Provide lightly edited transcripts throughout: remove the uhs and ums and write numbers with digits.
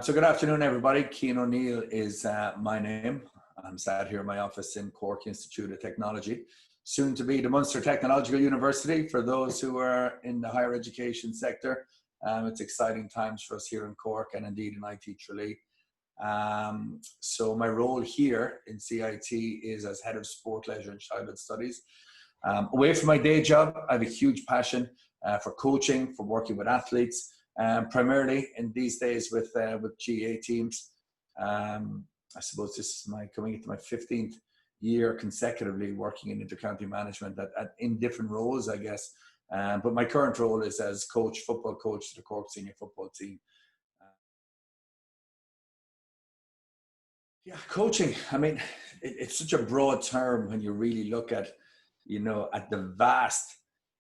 So good afternoon, everybody. Cian O'Neill is my name. I'm sat here in my office in Cork Institute of Technology, soon to be the Munster Technological University for those who are in the higher education sector. It's exciting times for us here in Cork and indeed in IT Tralee. So my role here in CIT is as Head of Sport, Leisure and Childhood Studies. Away from my day job, I have a huge passion for coaching, for working with athletes, primarily in these days with GAA teams. I suppose this is coming into my 15th year consecutively working in intercounty management in different roles, I guess. But my current role is as football coach to the Cork senior football team. Yeah, coaching. I mean, it's such a broad term when you really look at, at the vast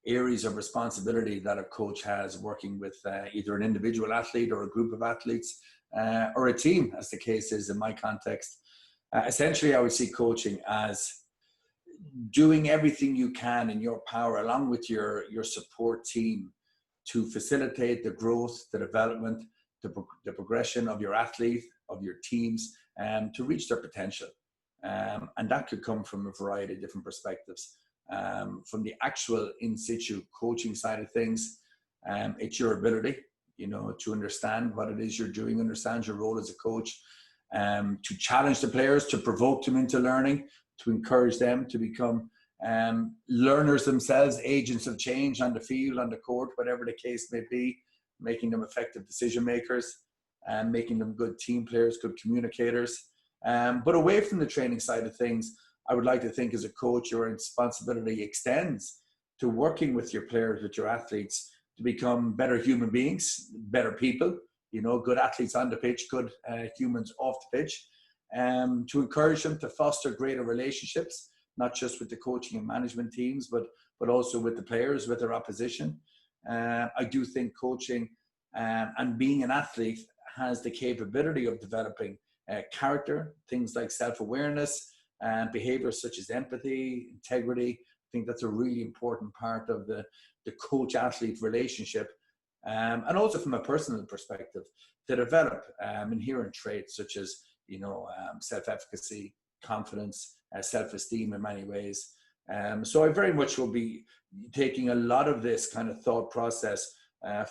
areas of responsibility that a coach has working with either an individual athlete or a group of athletes or a team, as the case is in my context. Essentially, I would see coaching as doing everything you can in your power, along with your support team, to facilitate the growth, the development, the progression of your athlete, of your teams, to reach their potential. And that could come from a variety of different perspectives. From the actual in situ coaching side of things, it's your ability, to understand what it is you're doing, understand your role as a coach, to challenge the players, to provoke them into learning, to encourage them to become learners themselves, agents of change on the field, on the court, whatever the case may be, making them effective decision makers, and making them good team players, good communicators. But away from the training side of things, I would like to think as a coach, your responsibility extends to working with your players, with your athletes, to become better human beings, better people, good athletes on the pitch, good humans off the pitch, to encourage them to foster greater relationships, not just with the coaching and management teams, but also with the players, with their opposition. I do think coaching and being an athlete has the capability of developing character, things like self-awareness, and behaviors such as empathy, integrity. I think that's a really important part of the coach-athlete relationship. And also from a personal perspective, to develop inherent traits such as, self-efficacy, confidence, self-esteem in many ways. So I very much will be taking a lot of this kind of thought process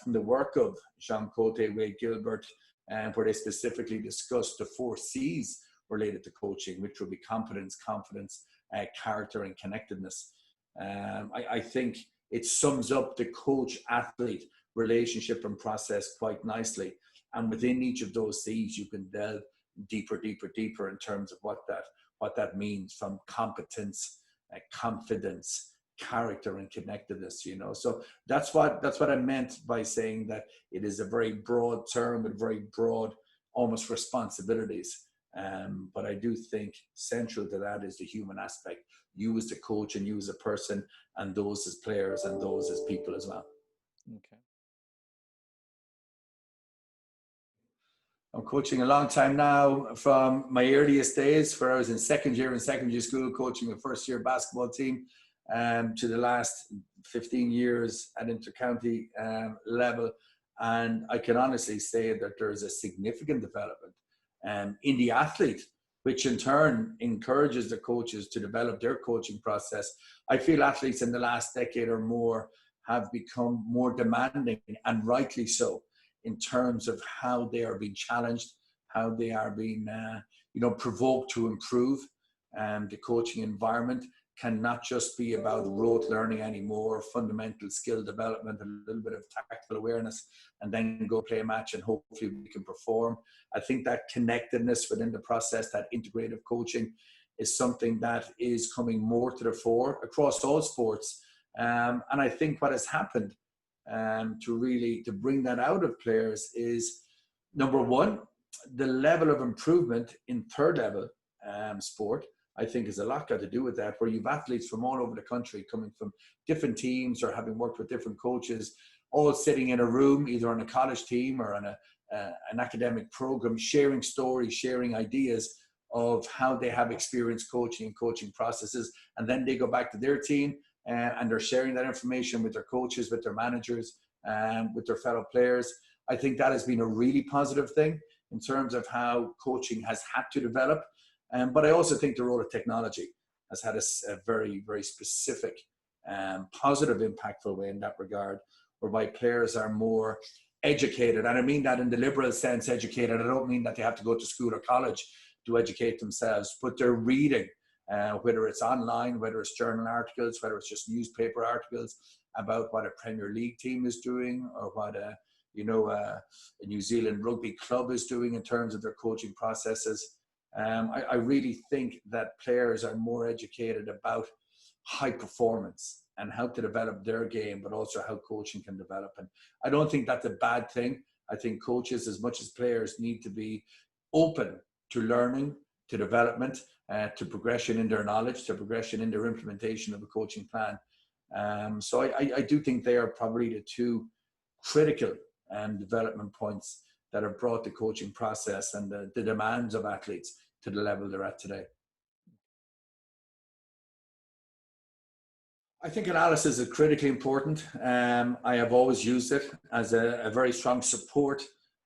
from the work of Jean Cote, Wade Gilbert, where they specifically discuss the 4 C's related to coaching, which will be competence, confidence, character, and connectedness. I think it sums up the coach-athlete relationship and process quite nicely. And within each of those C's, you can delve deeper in terms of what that means, from competence, confidence, character, and connectedness. So that's what I meant by saying that it is a very broad term with very broad, almost responsibilities. But I do think central to that is the human aspect. You as the coach and you as a person, and those as players and those as people as well. Okay. I'm coaching a long time now, from my earliest days where I was in secondary school coaching a first year basketball team, to the last 15 years at intercounty level. And I can honestly say that there's a significant development in the athlete, which in turn encourages the coaches to develop their coaching process. I feel athletes in the last decade or more have become more demanding, and rightly so, in terms of how they are being challenged, how they are being provoked to improve. The coaching environment cannot just be about rote learning anymore, fundamental skill development, a little bit of tactical awareness, and then go play a match and hopefully we can perform. I think that connectedness within the process, that integrative coaching, is something that is coming more to the fore across all sports. And I think what has happened to bring that out of players is, number one, the level of improvement in third level sport, I think, is a lot got to do with that, where you've athletes from all over the country coming from different teams or having worked with different coaches, all sitting in a room, either on a college team or on an academic program, sharing stories, sharing ideas of how they have experienced coaching and coaching processes. And then they go back to their team and they're sharing that information with their coaches, with their managers, with their fellow players. I think that has been a really positive thing. in terms of how coaching has had to develop. But I also think the role of technology has had a very, very specific positive, impactful way in that regard, whereby players are more educated. And I mean that in the liberal sense, educated. I don't mean that they have to go to school or college to educate themselves, but they're reading, whether it's online, whether it's journal articles, whether it's just newspaper articles about what a Premier League team is doing, or what a New Zealand rugby club is doing in terms of their coaching processes. I really think that players are more educated about high performance and how to develop their game, but also how coaching can develop. And I don't think that's a bad thing. I think coaches, as much as players, need to be open to learning, to development, to progression in their knowledge, to progression in their implementation of a coaching plan. So I do think they are probably the two critical development points that have brought the coaching process and the demands of athletes to the level they're at today. I think analysis is critically important. I have always used it as a very strong support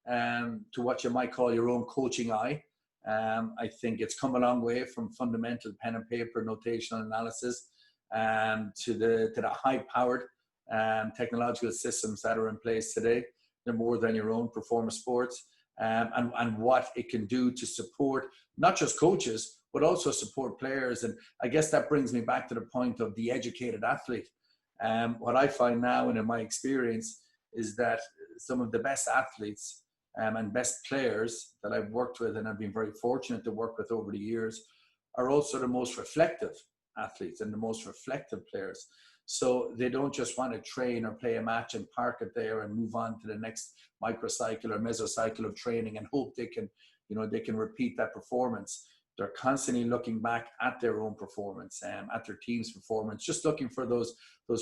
to what you might call your own coaching eye. I think it's come a long way from fundamental pen and paper notational analysis to the high-powered technological systems that are in place today. They're more than your own performance sports, and what it can do to support not just coaches, but also support players. And I guess that brings me back to the point of the educated athlete. What I find now, and in my experience, is that some of the best athletes and best players that I've worked with, and I've been very fortunate to work with over the years, are also the most reflective athletes and the most reflective players. So they don't just want to train or play a match and park it there and move on to the next microcycle or mesocycle of training and hope they can repeat that performance. They're constantly looking back at their own performance, at their team's performance, just looking for those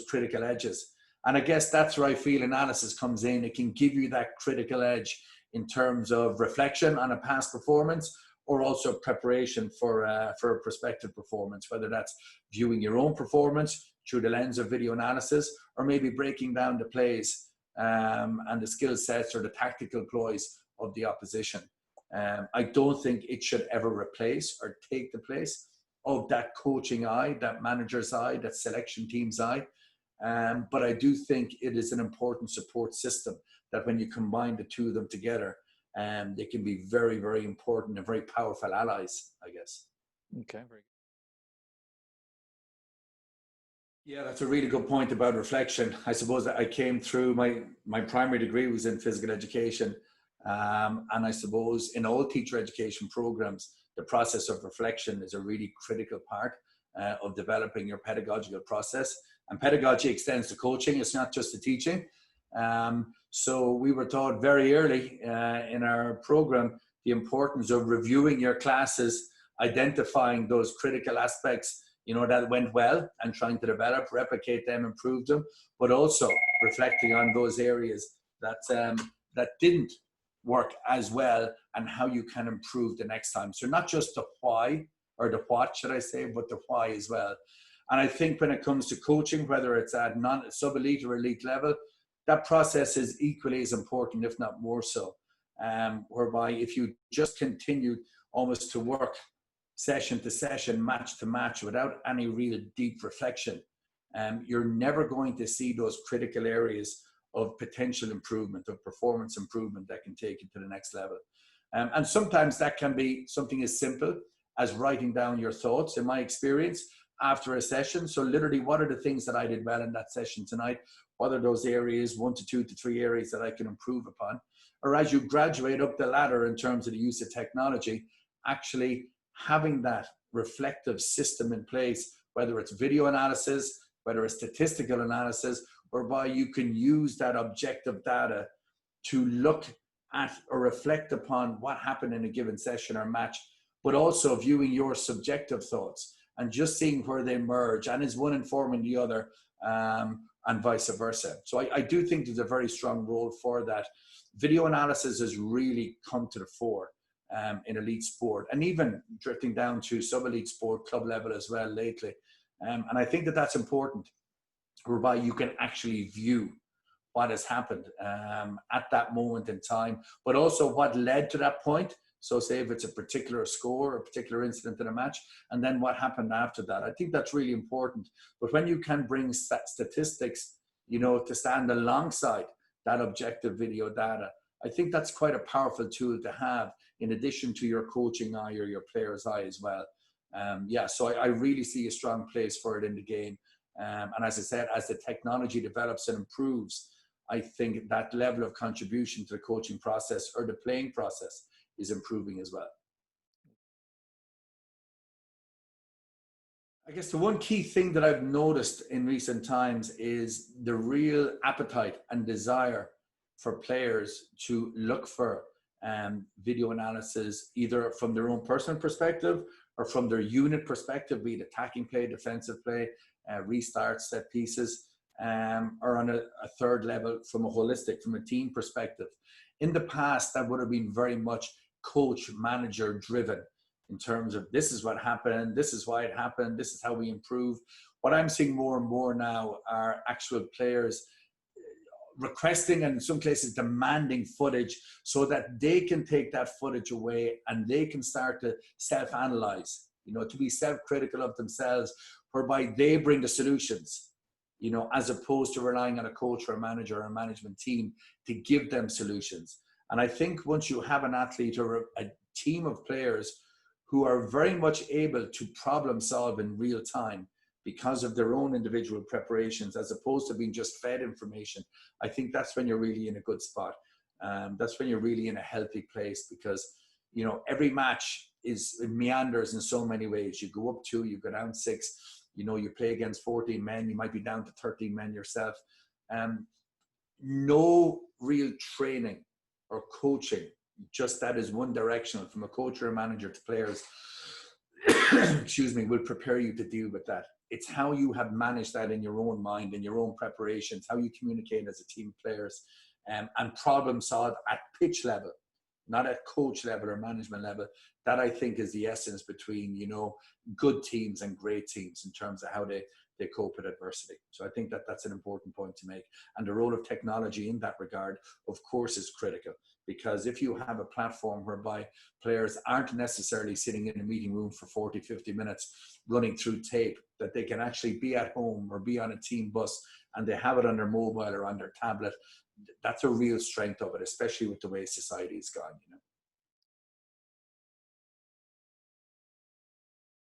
critical edges. And I guess that's where I feel analysis comes in. It can give you that critical edge in terms of reflection on a past performance, or also preparation for a prospective performance, whether that's viewing your own performance through the lens of video analysis, or maybe breaking down the plays and the skill sets or the tactical ploys of the opposition. I don't think it should ever replace or take the place of that coaching eye, that manager's eye, that selection team's eye. But I do think it is an important support system that when you combine the two of them together, they can be very, very important and very powerful allies, I guess. Okay, very good. Yeah, that's a really good point about reflection. I suppose that I came through, my primary degree was in physical education. And I suppose in all teacher education programs, the process of reflection is a really critical part of developing your pedagogical process. And pedagogy extends to coaching. It's not just the teaching. So we were taught very early in our program the importance of reviewing your classes, identifying those critical aspects, that went well, and trying to develop, replicate them, improve them, but also reflecting on those areas that didn't work as well and how you can improve the next time. So not just the why or the what, should I say, but the why as well. And I think when it comes to coaching, whether it's at sub-elite or elite level, that process is equally as important, if not more so. Whereby if you just continue almost to work session to session, match to match, without any real deep reflection, you're never going to see those critical areas of potential improvement, of performance improvement that can take you to the next level. And sometimes that can be something as simple as writing down your thoughts, in my experience, after a session. So literally, what are the things that I did well in that session tonight? What are those areas, 1 to 2 to 3 areas that I can improve upon? Or as you graduate up the ladder in terms of the use of technology, actually having that reflective system in place, whether it's video analysis, whether it's statistical analysis, whereby you can use that objective data to look at or reflect upon what happened in a given session or match, but also viewing your subjective thoughts and just seeing where they merge, and is one informing the other, and vice versa. So I do think there's a very strong role for that. Video analysis has really come to the fore in elite sport, and even drifting down to sub-elite sport, club level as well lately. And I think that that's important, whereby you can actually view what has happened at that moment in time, but also what led to that point. So say if it's a particular score, a particular incident in a match, and then what happened after that. I think that's really important. But when you can bring statistics, you know, to stand alongside that objective video data, I think that's quite a powerful tool to have in addition to your coaching eye or your player's eye as well. Yeah, so I really see a strong place for it in the game. And as I said, as the technology develops and improves, I think that level of contribution to the coaching process or the playing process is improving as well. I guess the one key thing that I've noticed in recent times is the real appetite and desire for players to look for video analysis, either from their own personal perspective or from their unit perspective, be it attacking play, defensive play, restarts, set pieces, or on a third level from a holistic, from a team perspective. In the past, that would have been very much coach, manager driven in terms of this is what happened, this is why it happened, this is how we improve. What I'm seeing more and more now are actual players requesting and in some cases demanding footage so that they can take that footage away and they can start to self-analyze, you know, to be self-critical of themselves, whereby they bring the solutions, you know, as opposed to relying on a coach or a manager or a management team to give them solutions. And I think once you have an athlete or a team of players who are very much able to problem solve in real time because of their own individual preparations, as opposed to being just fed information, I think that's when you're really in a good spot. That's when you're really in a healthy place, because, you know, every match meanders in so many ways. You go up 2, you go down 6, you know, you play against 14 men, you might be down to 13 men yourself. No real training or coaching, just that is one directional from a coach or a manager to players, excuse me, will prepare you to deal with that. It's how you have managed that in your own mind, in your own preparations, how you communicate as a team of players, and problem solve at pitch level, not at coach level or management level. That I think is the essence between, you know, good teams and great teams in terms of how they cope with adversity. So I think that that's an important point to make. And the role of technology in that regard, of course, is critical, because if you have a platform whereby players aren't necessarily sitting in a meeting room for 40, 50 minutes running through tape, that they can actually be at home or be on a team bus and they have it on their mobile or on their tablet, that's a real strength of it, especially with the way society has gone, you know.